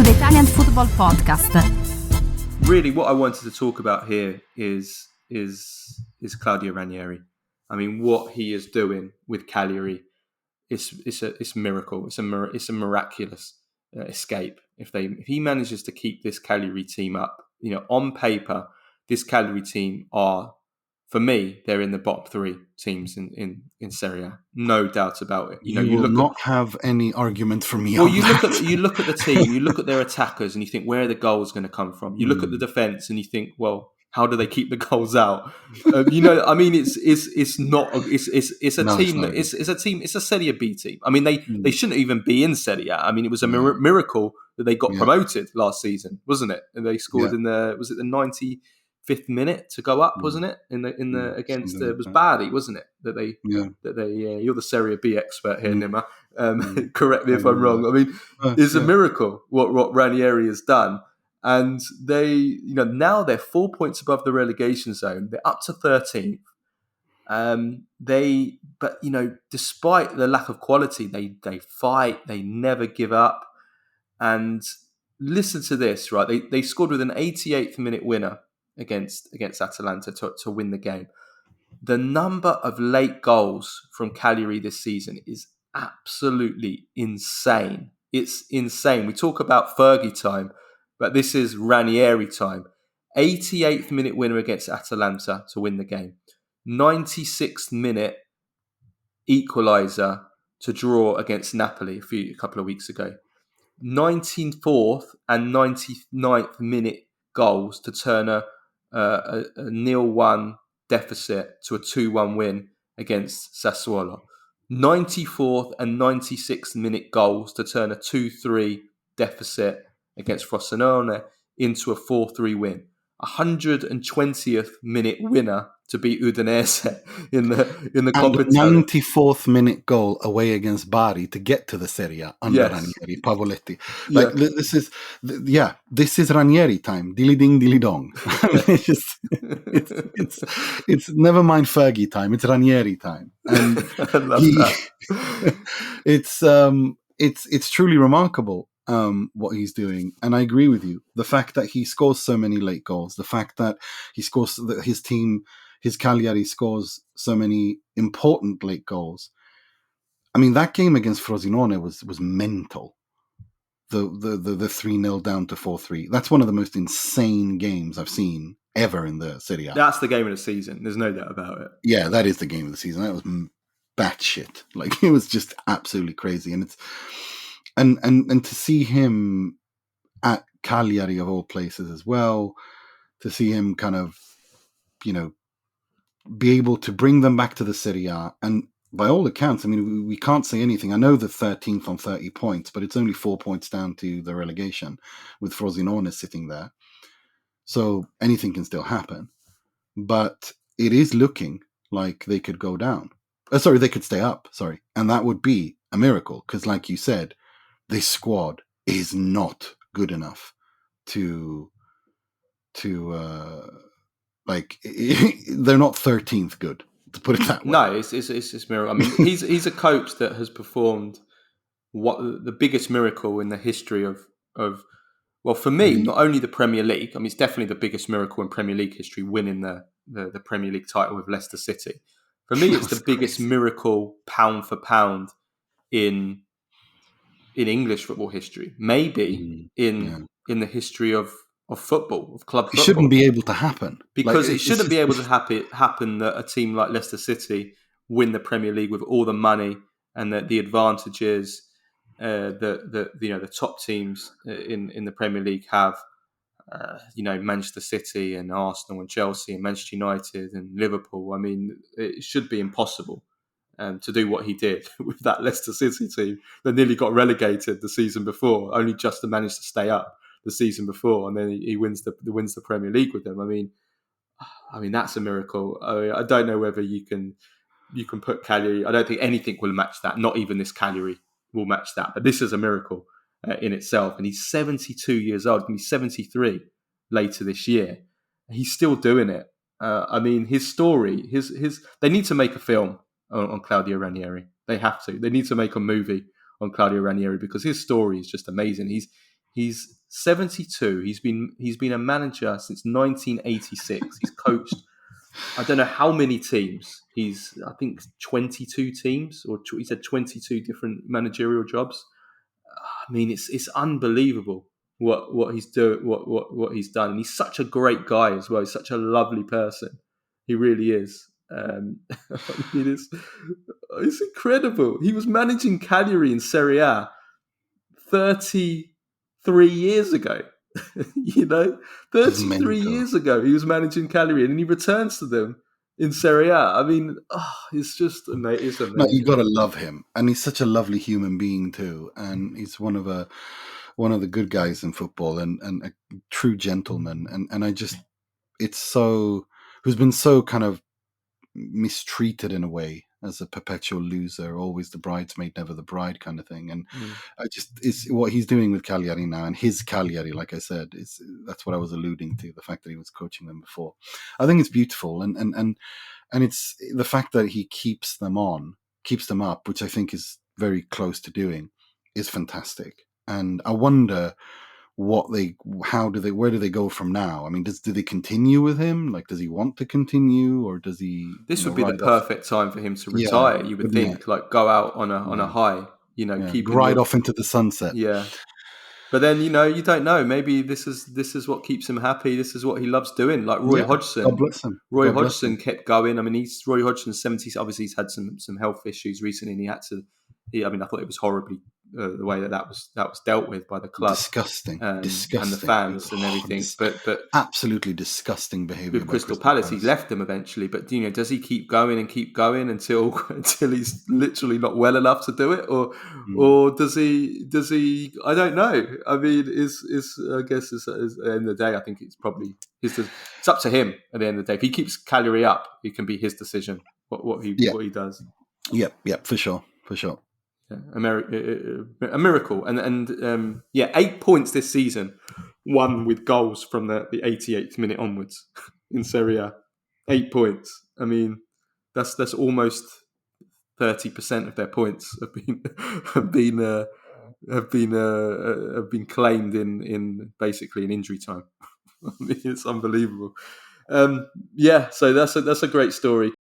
the Italian Football Podcast. Really, what I wanted to talk about here is Claudio Ranieri. I mean, what he is doing with Cagliari, it's a miracle. It's a miraculous escape. If he manages to keep this Cagliari team up, on paper, this Cagliari team are, for me, they're in the bottom three teams in Serie A. No doubt about it. You will not have any argument from me. Well, you look at the team, you look at their attackers, and you think, where are the goals going to come from? You look at the defense, and you think, well, how do they keep the goals out? I mean, it's a Serie B team. I mean, they shouldn't even be in Serie A. I mean, it was a miracle that they got promoted last season, wasn't it? And they scored in the 95th minute to go up, wasn't it? Against it was Bari, wasn't it? You're the Serie B expert here, Nima. Correct me if I'm wrong. I mean, it's a miracle what Ranieri has done. And they, now they're 4 points above the relegation zone. They're up to 13th. But despite the lack of quality, they fight. They never give up. And listen to this, right? They scored with an 88th minute winner against Atalanta to win the game. The number of late goals from Cagliari this season is absolutely insane. It's insane. We talk about Fergie time, but this is Ranieri time. 88th minute winner against Atalanta to win the game. 96th minute equaliser to draw against Napoli a couple of weeks ago. 94th and 99th minute goals to turn a 0-1 deficit to a 2-1 win against Sassuolo. 94th and 96th minute goals to turn a 2-3 deficit against Frosinone into a 4-3 win. 120th minute winner to beat Udinese in the competition. And 94th minute goal away against Bari to get to the Serie A under Ranieri, Pavoletti. This is Ranieri time. Dilly ding, dilly dong. It's never mind Fergie time. It's Ranieri time, and I love that. It's truly remarkable. What he's doing, and I agree with you. The fact that he scores so many late goals, the fact that his team, his Cagliari scores so many important late goals. I mean, that game against Frosinone was mental. The 3-0 down to 4-3. That's one of the most insane games I've seen ever in the Serie A. That's the game of the season. There's no doubt about it. Yeah, that is the game of the season. That was batshit. Like, it was just absolutely crazy, and it's. And to see him at Cagliari of all places as well, to see him kind of, be able to bring them back to the Serie A. And by all accounts, I mean, we can't say anything. I know the 13th on 30 points, but it's only 4 points down to the relegation with Frosinone sitting there. So anything can still happen. But it is looking like they could go down. They could stay up. And that would be a miracle because, like you said, this squad is not good enough to they're not 13th good, to put it that way. No, it's miracle. I mean, he's a coach that has performed the biggest miracle in the history of well, for me, not only the Premier League. I mean, it's definitely the biggest miracle in Premier League history, winning the Premier League title with Leicester City. For me, it's the biggest miracle pound for pound in English football history, maybe in the history of football, of club football. It shouldn't be able to happen. Because it shouldn't be able to happen that a team like Leicester City win the Premier League with all the money and the advantages that the top teams in the Premier League have. Manchester City and Arsenal and Chelsea and Manchester United and Liverpool. I mean, it should be impossible. To do what he did with that Leicester City team that nearly got relegated the season before, only just to manage to stay up the season before, and then he wins the Premier League with them. I mean that's a miracle. I don't know whether you can put Cagliari. I don't think anything will match that. Not even this Cagliari will match that. But this is a miracle in itself. And he's 72 years old. He's going to be 73 later this year. He's still doing it. I mean, his story. They need to make a film on Claudio Ranieri. They have to. They need to make a movie on Claudio Ranieri because his story is just amazing. He's 72. He's been a manager since 1986. He's coached I don't know how many teams. I think 22 teams, or he said 22 different managerial jobs. I mean, it's unbelievable what he's doing, what he's done. And he's such a great guy as well. He's such a lovely person. He really is. I mean, it's incredible. He was managing Cagliari in Serie A 33 years ago. 33 years ago he was managing Cagliari, and then he returns to them in Serie A. I mean, it's just amazing. It's amazing. No, you got to love him, and he's such a lovely human being too. And he's one of the good guys in football, and a true gentleman. And I just, who's been so kind of mistreated in a way as a perpetual loser, always the bridesmaid, never the bride kind of thing. And it's what he's doing with Cagliari now, and his Cagliari, like I said, that's what I was alluding to, the fact that he was coaching them before. I think it's beautiful, and it's the fact that he keeps them up, which I think is very close to doing, is fantastic. And I wonder where do they go from now? I mean, do they continue with him? Like, does he want to continue, or does he? This would be the perfect time for him to retire. You would think, like, go out on a high. Ride off into the sunset. Yeah, but then you don't know. Maybe this is what keeps him happy. This is what he loves doing. Like Roy Hodgson. God bless him. Roy Hodgson kept going. I mean, Roy Hodgson's 70. Obviously, he's had some health issues recently, and he had to. I thought it was horribly the way that was dealt with by the club. Disgusting, and the fans and everything. But absolutely disgusting behaviour. With Crystal Palace, he's left them eventually. But does he keep going until he's literally not well enough to do it, or does he? I don't know. I mean, I guess at the end of the day, I think it's probably it's up to him at the end of the day. If he keeps Cagliari up, it can be his decision what he does. Yeah, for sure. Yeah, a miracle, and 8 points this season, won with goals from the 88th minute onwards in Serie A. 8 points. I mean, that's almost 30% of their points have been claimed in basically in injury time. I mean, it's unbelievable. So that's a great story.